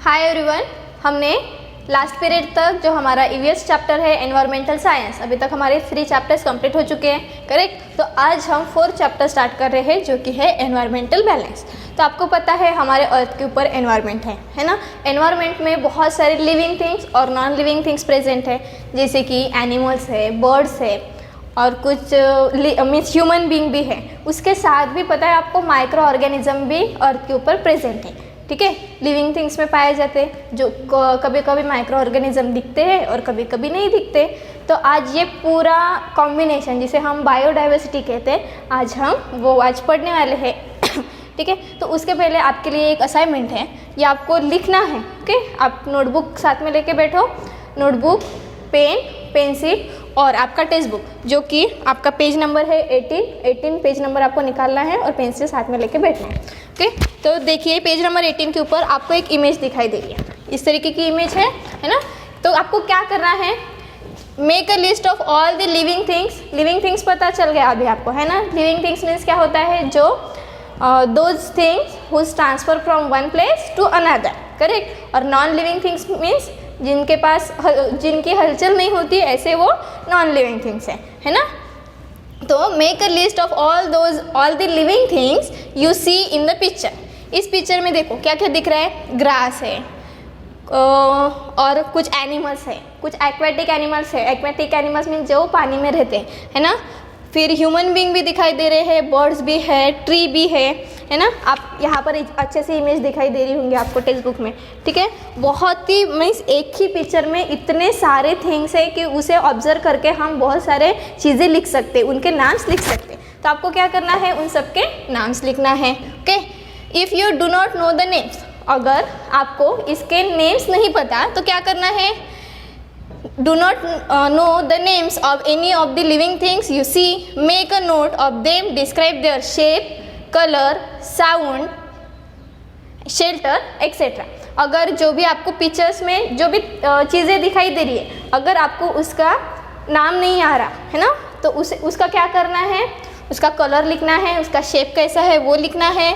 Hi everyone, हमने last period तक जो हमारा ईवीएस चैप्टर है एनवायरमेंटल साइंस, अभी तक हमारे 3 चैप्टर्स कंप्लीट हो चुके हैं, करेक्ट। तो आज हम 4th चैप्टर स्टार्ट कर रहे हैं जो कि है एनवायरमेंटल बैलेंस। तो आपको पता है हमारे अर्थ के ऊपर एनवायरमेंट है ना। एनवायरमेंट में बहुत सारे लिविंग थिंग्स और नॉन लिविंग थिंग्स प्रेजेंट है, जैसे कि एनिमल्स है, बर्ड्स है और कुछ मीन्स ह्यूमन बीइंग भी है। उसके साथ भी पता है आपको माइक्रो ऑर्गेनिज्म भी अर्थ के ऊपर प्रेजेंट है, ठीक है। लिविंग थिंग्स में पाए जाते हैं जो कभी कभी माइक्रो ऑर्गेनिज्म दिखते हैं और कभी कभी नहीं दिखते। तो आज ये पूरा कॉम्बिनेशन जिसे हम बायोडाइवर्सिटी कहते हैं, आज पढ़ने वाले हैं ठीक है। तो उसके पहले आपके लिए एक असाइनमेंट है, ये आपको लिखना है, ओके। आप नोटबुक साथ में लेके बैठो, नोटबुक, पेन, पेंसिल और आपका टेक्स्ट बुक जो कि आपका पेज नंबर है 18 पेज नंबर आपको निकालना है और पेंसिल साथ में लेके बैठना है, ओके। तो देखिए पेज नंबर 18 के ऊपर आपको एक इमेज दिखाई दे रही है, इस तरीके की इमेज है ना। तो आपको क्या करना है, make a list of all the living things. Living things पता चल गया अभी आपको, है ना। लिविंग थिंग्स मीन्स क्या होता है, जो those things whose transfer from one place to another, correct. और नॉन लिविंग थिंग्स मीन्स जिनकी हलचल नहीं होती, ऐसे वो नॉन लिविंग थिंग्स है ना। तो make a list of all the living things you see in the picture. इस पिक्चर में देखो क्या क्या दिख रहा है, ग्रास है और कुछ एनिमल्स है, कुछ एक्वेटिक एनिमल्स है। एक्वेटिक एनिमल्स मीन जो पानी में रहते हैं, है ना। फिर ह्यूमन बीइंग भी दिखाई दे रहे हैं, बर्ड्स भी है, ट्री भी है ना। आप यहाँ पर अच्छे से इमेज दिखाई दे रही होंगी आपको टेक्स्ट बुक में, ठीक है। बहुत ही मीन्स एक ही पिक्चर में इतने सारे थिंग्स है कि उसे ऑब्जर्व करके हम बहुत सारे चीज़ें लिख सकते, उनके नाम्स लिख सकते। तो आपको क्या करना है, उन सबके नाम्स लिखना है, okay. If you do not know the names, अगर आपको इसके नेम्स नहीं पता तो क्या करना है, do not know the names of any of the living things you see, make a note of them, describe their shape, color, sound, shelter, etc. अगर जो भी आपको पिक्चर्स में जो भी चीज़ें दिखाई दे रही है, अगर आपको उसका नाम नहीं आ रहा है ना, तो उसका क्या करना है, उसका कलर लिखना है, उसका शेप कैसा है वो लिखना है।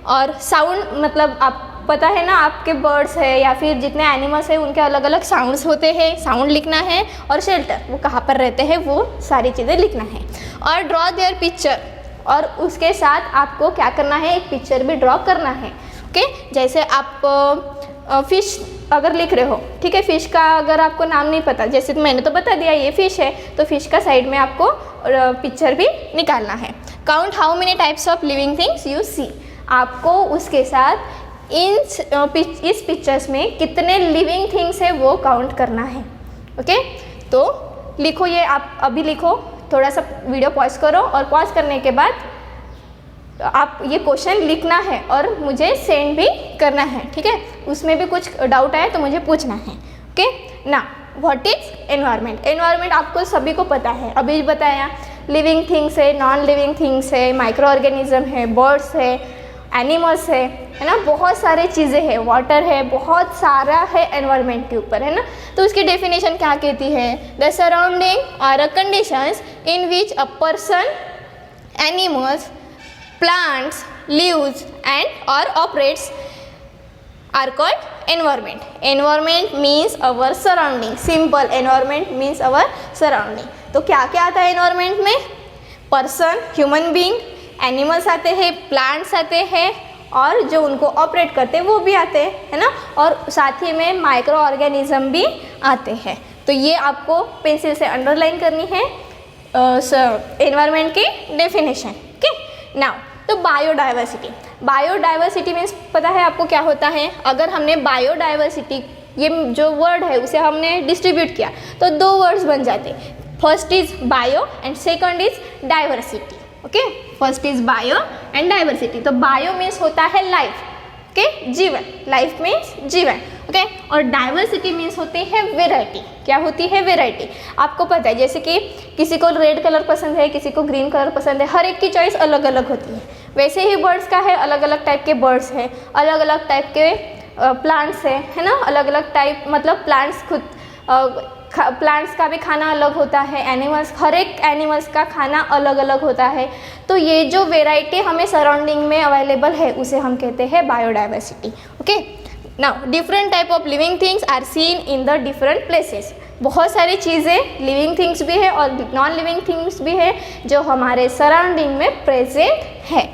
और साउंड मतलब आप पता है ना, आपके बर्ड्स है या फिर जितने एनिमल्स हैं उनके अलग अलग साउंड्स होते हैं, साउंड लिखना है। और शेल्टर, वो कहाँ पर रहते हैं, वो सारी चीज़ें लिखना है। और ड्रॉ देयर पिक्चर, और उसके साथ आपको क्या करना है, एक पिक्चर भी ड्रॉ करना है, ओके। जैसे आप फिश अगर लिख रहे हो, ठीक है, फिश का अगर आपको नाम नहीं पता, जैसे मैंने तो बता दिया ये फिश है, तो फिश का साइड में आपको पिक्चर भी निकालना है। Count how many types of living things you see, आपको उसके साथ इस पिक्चर्स में कितने लिविंग थिंग्स है वो काउंट करना है, ओके। तो लिखो, ये आप अभी लिखो, थोड़ा सा वीडियो पॉज करो और पॉज करने के बाद आप ये क्वेश्चन लिखना है और मुझे सेंड भी करना है, ठीक है। उसमें भी कुछ डाउट आए तो मुझे पूछना है, ओके ना। व्हाट इज एनवायरनमेंट, एनवायरनमेंट आपको सभी को पता है, अभी बताया। लिविंग थिंग्स है, नॉन लिविंग थिंग्स है, माइक्रो ऑर्गेनिज्म है, बर्ड्स है, एनिमल्स है ना, बहुत सारे चीज़ें हैं, वाटर है, बहुत सारा है एनवायरनमेंट के ऊपर, है ना। तो उसकी डेफिनेशन क्या कहती है, the surrounding are a conditions in which a person, animals, plants lives and और operates are called environment. Environment means our surrounding, simple, environment means our surrounding. तो क्या क्या आता है एनवायरनमेंट में, पर्सन, ह्यूमन बीइंग, एनिमल्स आते हैं, plants आते हैं और जो उनको ऑपरेट करते हैं वो भी आते हैं, है ना। और साथ ही में माइक्रो ऑर्गेनिज्म भी आते हैं। तो ये आपको पेंसिल से अंडरलाइन करनी है एनवायरनमेंट की डेफिनेशन, ओके। नाउ तो बायोडाइवर्सिटी, बायोडाइवर्सिटी मीन्स पता है आपको क्या होता है। अगर हमने बायोडाइवर्सिटी ये जो वर्ड है उसे हमने डिस्ट्रीब्यूट किया तो 2 वर्ड्स बन जाते, first is bio and second is diversity, okay. First is bio and diversity. तो बायो मीन्स होता है लाइफ, ओके, जीवन, लाइफ मीन्स जीवन, ओके। और डाइवर्सिटी मीन्स होती है वेराइटी। क्या होती है, वेराइटी। आपको पता है जैसे कि किसी को रेड कलर पसंद है, किसी को ग्रीन कलर पसंद है, हर एक की चॉइस अलग अलग होती है। वैसे ही बर्ड्स का है, अलग अलग टाइप के बर्ड्स है, अलग अलग टाइप के प्लांट्स है ना। अलग अलग टाइप मतलब प्लांट्स खुद प्लांट्स का भी खाना अलग होता है, एनिमल्स, हर एक एनिमल्स का खाना अलग अलग होता है। तो ये जो वेराइटी हमें सराउंडिंग में अवेलेबल है उसे हम कहते हैं biodiversity, okay. Now different type of living things are seen in the different places. बहुत सारी चीज़ें लिविंग थिंग्स भी है और नॉन लिविंग थिंग्स भी है जो हमारे सराउंडिंग में प्रेजेंट है।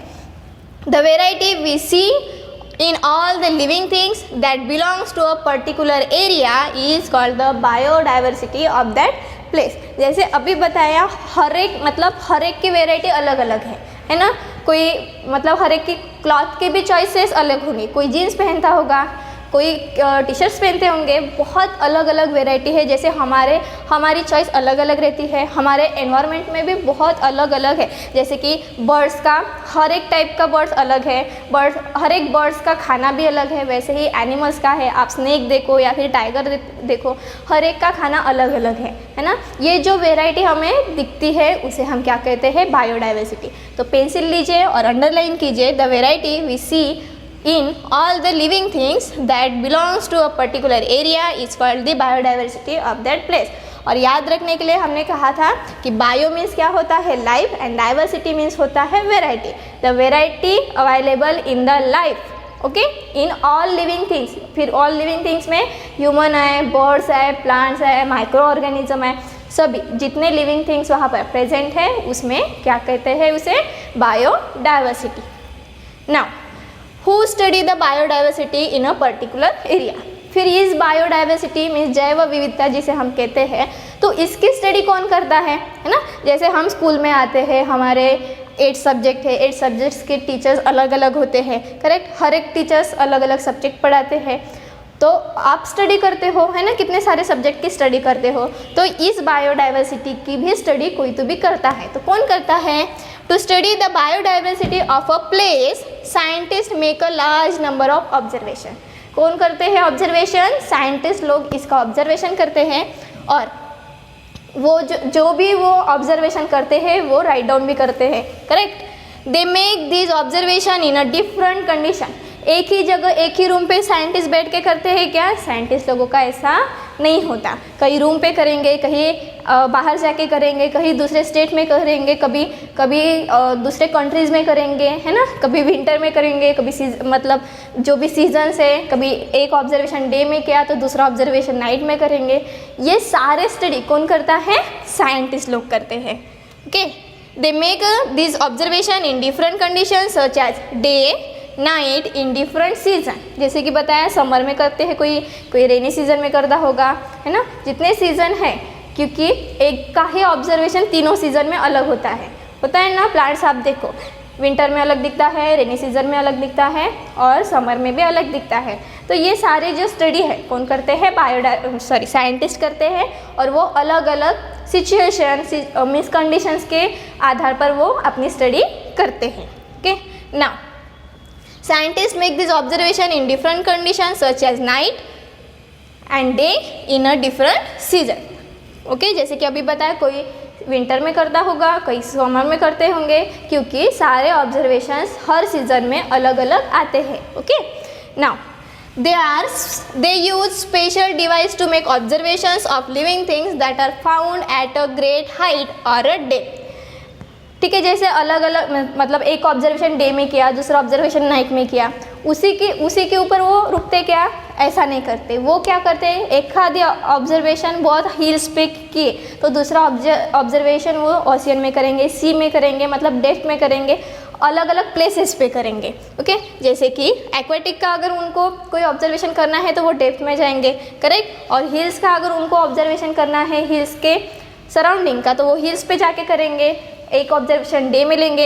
The variety we see in all the living things that belongs to a particular area is called the biodiversity of that place। जैसे अभी बताया हर एक की वेराइटी अलग अलग है ना। कोई मतलब हर एक की क्लॉथ के भी चॉइसेस अलग होंगे, कोई जीन्स पहनता होगा, कोई टी शर्ट्स पहनते होंगे, बहुत अलग अलग वेराइटी है। जैसे हमारी चॉइस अलग अलग रहती है, हमारे एनवायरनमेंट में भी बहुत अलग अलग है। जैसे कि बर्ड्स का हर एक टाइप का बर्ड्स अलग है, हर एक बर्ड्स का खाना भी अलग है। वैसे ही एनिमल्स का है, आप स्नेक देखो या फिर टाइगर देखो, हर एक का खाना अलग अलग है ना। ये जो वेराइटी हमें दिखती है उसे हम क्या कहते हैं, बायोडाइवर्सिटी। तो पेंसिल लीजिए और अंडरलाइन कीजिए, the variety we see in all the living things that belongs to a particular area is called the biodiversity of that place। और याद रखने के लिए हमने कहा था कि बायो मीन्स क्या होता है, लाइफ, एंड डाइवर्सिटी मीन्स होता है variety. The variety available in the life, okay, in all living things. फिर ऑल लिविंग थिंग्स में ह्यूमन है, बर्ड्स है, प्लांट्स है, माइक्रो ऑर्गेनिज्म है, सभी जितने लिविंग थिंग्स वहाँ पर प्रेजेंट है उसमें क्या कहते हैं, उसे biodiversity. Now who study the biodiversity in a particular area। फिर इस बायोडाइवर्सिटी मीन्स जैव विविधता जिसे हम कहते हैं, तो इसकी स्टडी कौन करता है ना। जैसे हम स्कूल में आते हैं, हमारे 8 सब्जेक्ट है, 8 सब्जेक्ट्स के टीचर्स अलग अलग होते हैं, करेक्ट। हर एक टीचर्स अलग अलग सब्जेक्ट पढ़ाते हैं, तो आप स्टडी करते हो है ना, कितने सारे सब्जेक्ट की स्टडी करते हो। तो इस बायोडाइवर्सिटी की भी स्टडी कोई तो भी करता है। तो कौन करता है, to study the biodiversity of a place scientist make a large number of observation. कौन करते हैं ऑब्जर्वेशन, साइंटिस्ट लोग इसका ऑब्जर्वेशन करते हैं, और वो जो भी वो ऑब्जर्वेशन करते हैं वो राइट डाउन भी करते हैं, correct. They make this observation in a different condition. एक ही जगह एक ही रूम पे साइंटिस्ट बैठ के करते हैं क्या, साइंटिस्ट लोगों का ऐसा नहीं होता। कहीं रूम पे करेंगे, कहीं बाहर जाके करेंगे, कहीं दूसरे स्टेट में करेंगे, कभी दूसरे कंट्रीज़ में करेंगे, है ना। कभी विंटर में करेंगे, कभी मतलब जो भी सीजन्स है, कभी एक ऑब्जर्वेशन डे में किया तो दूसरा ऑब्जर्वेशन नाइट में करेंगे। ये सारे स्टडी कौन करता है, साइंटिस्ट लोग करते हैं, okay. They make this observation in different condition such as day night in different season. जैसे कि बताया समर में करते हैं, कोई रेनी सीजन में करता होगा, है ना। जितने सीजन है, क्योंकि एक का ही ऑब्जर्वेशन तीनों सीजन में अलग होता है ना। प्लांट्स आप देखो, विंटर में अलग दिखता है, रेनी सीजन में अलग दिखता है, और समर में भी अलग दिखता है। तो ये सारे जो स्टडी है कौन करते हैं, साइंटिस्ट करते हैं, और वो अलग अलग सिचुएशन मीन्स कंडीशंस के आधार पर वो अपनी स्टडी करते हैं, okay. Now scientists make this observation in different conditions such as night and day in a different season, okay। जैसे कि अभी बताया, कोई विंटर में करता होगा, कोई समर में करते होंगे, क्योंकि सारे ऑब्जर्वेशंस हर सीजन में अलग अलग आते हैं, okay. Now they use special device to make observations of living things that are found at a great height or a depth, ठीक है। जैसे अलग अलग मतलब एक ऑब्जर्वेशन डे में किया, दूसरा ऑब्जर्वेशन नाइट में किया, उसी के ऊपर वो रुकते क्या, ऐसा नहीं करते। वो क्या करते हैं, एक आधी ऑब्जर्वेशन बहुत हिल्स पे किए तो दूसरा ऑब्जर्वेशन वो ओशियन में करेंगे, सी में करेंगे, मतलब डेप्थ में करेंगे, अलग अलग प्लेसेस पे करेंगे, ओके। जैसे कि एक्वेटिक का अगर उनको कोई ऑब्जर्वेशन करना है तो वो डेप्थ में जाएंगे, करेक्ट। और हिल्स का अगर उनको ऑब्जर्वेशन करना है हिल्स के सराउंडिंग का, तो वो हिल्स पे जाके करेंगे। एक ऑब्जर्वेशन डे में लेंगे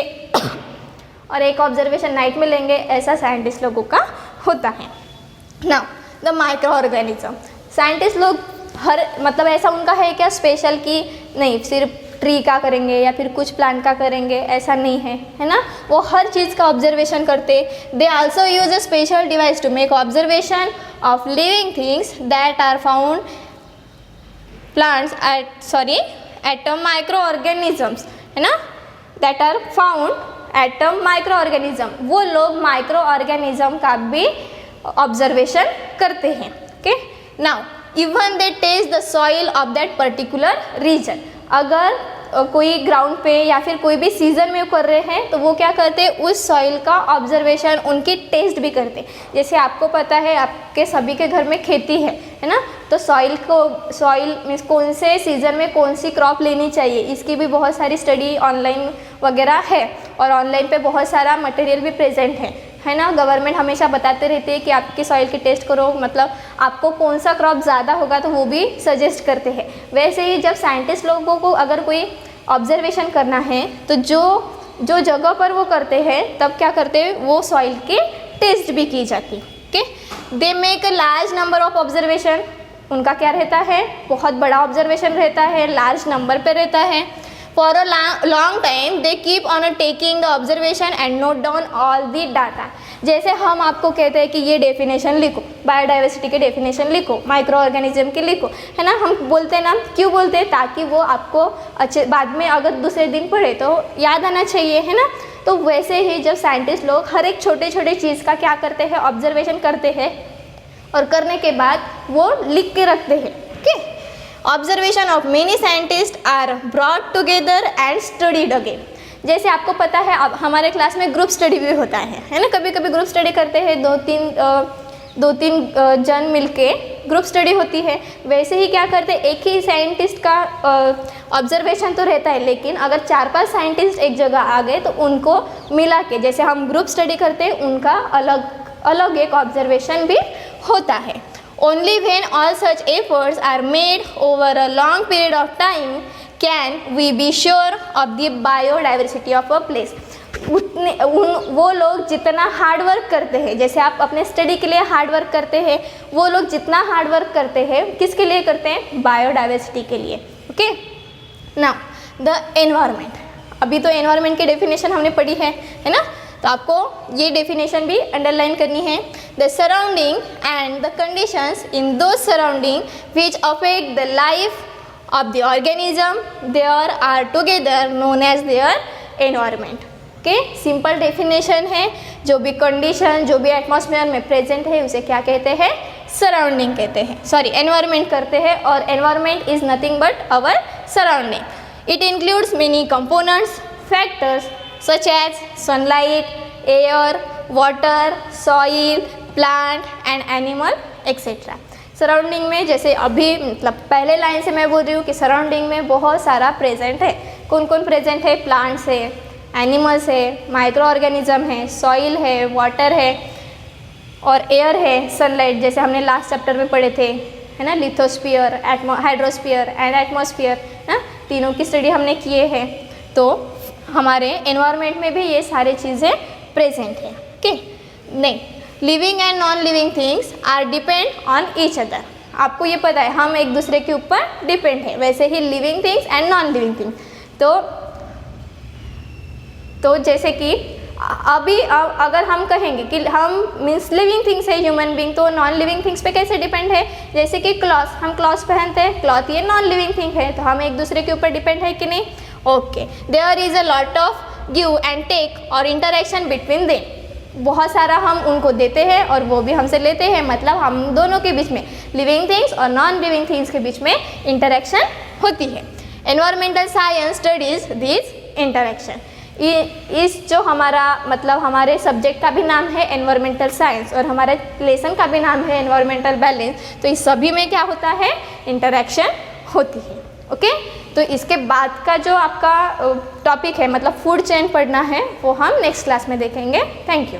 और एक ऑब्जर्वेशन नाइट में लेंगे, ऐसा साइंटिस्ट लोगों का होता है। Now the micro organism, scientist लोग मतलब ऐसा उनका है क्या स्पेशल कि नहीं सिर्फ ट्री का करेंगे या फिर कुछ प्लांट का करेंगे, ऐसा नहीं है ना। वो हर चीज़ का ऑब्जर्वेशन करते। They also use a special device to make observation of living things that are found at a micro organisms, है ना, that are found at a micro organism. वो लोग माइक्रो ऑर्गेनिज्म का भी ऑब्जर्वेशन करते हैं, okay. Now even they test the soil of that particular region. अगर कोई ग्राउंड पे या फिर कोई भी सीज़न में कर रहे हैं तो वो क्या करते हैं, उस सॉइल का ऑब्जर्वेशन, उनकी टेस्ट भी करते हैं। जैसे आपको पता है आपके सभी के घर में खेती है ना, तो सॉइल मीन्स कौन से सीज़न में कौन सी क्रॉप लेनी चाहिए, इसकी भी बहुत सारी स्टडी ऑनलाइन वगैरह है और ऑनलाइन पे बहुत सारा मटेरियल भी प्रेजेंट है ना। गवर्नमेंट हमेशा बताते रहते हैं कि आपकी सॉइल की टेस्ट करो, मतलब आपको कौन सा क्रॉप ज़्यादा होगा तो वो भी सजेस्ट करते हैं। वैसे ही जब साइंटिस्ट लोगों को अगर कोई ऑब्जर्वेशन करना है तो जो जगह पर वो करते हैं तब क्या करते हैं, वो सॉइल की टेस्ट भी की जाती है। Okay, they make a large number of observation, उनका क्या रहता है, बहुत बड़ा ऑब्जर्वेशन रहता है, लार्ज नंबर पे रहता है। For a long time they keep on taking the observation and note down all the data। जैसे हम आपको कहते हैं कि ये डेफिनेशन लिखो, बायोडाइवर्सिटी के डेफिनेशन लिखो, माइक्रो ऑर्गेनिज्म के लिखो, है ना। हम बोलते हैं ना, क्यों बोलते हैं, ताकि वो आपको अच्छे बाद में अगर दूसरे दिन पढ़े तो याद आना चाहिए, है ना। तो वैसे ही जब साइंटिस्ट लोग हर एक छोटे छोटे चीज़ का क्या करते हैं, ऑब्जर्वेशन करते हैं और करने के बाद वो लिख के रखते हैं। Okay, observation of many scientist are brought together and studied again. जैसे आपको पता है अब हमारे क्लास में ग्रुप स्टडी भी होता है ना, कभी कभी ग्रुप स्टडी करते हैं, दो तीन जन मिलके ग्रुप स्टडी होती है। वैसे ही क्या करते हैं, एक ही साइंटिस्ट का ऑब्जर्वेशन तो रहता है, लेकिन अगर 4-5 साइंटिस्ट एक जगह आ गए तो उनको मिला के, जैसे हम ग्रुप स्टडी करते हैं, उनका अलग एक ऑब्जर्वेशन भी होता है। Only when all such efforts are made over a long period of time can we be sure of the biodiversity of a place। वो लोग जितना हार्ड वर्क करते हैं, जैसे आप अपने स्टडी के लिए हार्ड वर्क करते हैं, वो लोग जितना हार्ड वर्क करते हैं किसके लिए करते हैं, बायोडाइवर्सिटी के लिए। Okay, now the environment. अभी तो एनवायरनमेंट की डेफिनेशन हमने पढ़ी है ना, तो आपको ये डेफिनेशन भी अंडरलाइन करनी है। The surrounding and the conditions in those surrounding which affect the life of the organism there are together known as their environment. Okay, simple definition है, जो भी कंडीशन, जो भी एटमॉस्फेयर में प्रेजेंट है उसे क्या कहते हैं, सराउंडिंग कहते हैं, सॉरी एनवायरनमेंट करते हैं। और environment is nothing but our surrounding. It includes many components, factors such as sunlight, air, water, soil, plant and animal etc। Surrounding में जैसे अभी मतलब पहले लाइन से मैं बोल रही हूँ कि सराउंडिंग में बहुत सारा प्रेजेंट है। कौन कौन प्रेजेंट है, प्लांट्स है, एनिमल्स है, माइक्रो ऑर्गेनिज्म है, सॉइल है, वाटर है और एयर है, सनलाइट जैसे हमने लास्ट चैप्टर में पढ़े थे, है ना, लिथोस्फीयर, हाइड्रोस्फीयर एंड एटमॉस्फेयर ना, तीनों की स्टडी हमने किए हैं। तो हमारे एनवायरनमेंट में भी ये सारी चीज़ें प्रेजेंट है। ओके, नहीं, living and non living things are depend on each other. आपको ये पता है हम एक दूसरे के ऊपर डिपेंड है, वैसे ही living things and non living things. तो जैसे कि अभी अगर हम कहेंगे कि हम मीन्स लिविंग थिंग्स है ह्यूमन बीइंग, तो नॉन लिविंग थिंग्स पे कैसे डिपेंड है, जैसे कि क्लॉथ, हम क्लॉथ पहनते हैं, क्लॉथ ये नॉन लिविंग थिंग है, तो हम एक दूसरे के ऊपर डिपेंड है कि नहीं। Okay, there is a lot of give and take और इंटरेक्शन बिटवीन देम। बहुत सारा हम उनको देते हैं और वो भी हमसे लेते हैं, मतलब हम दोनों के बीच में, लिविंग थिंग्स और नॉन लिविंग थिंग्स के बीच में इंटरेक्शन होती है। Environmental science studies this interaction. इस जो हमारा मतलब हमारे सब्जेक्ट का भी नाम है एनवायरमेंटल साइंस और हमारे लेसन का भी नाम है एनवायरमेंटल बैलेंस, तो इस सभी में क्या होता है, इंटरेक्शन होती है। ओके, तो इसके बाद का जो आपका टॉपिक है मतलब फूड चेन पढ़ना है वो हम नेक्स्ट क्लास में देखेंगे। Thank you.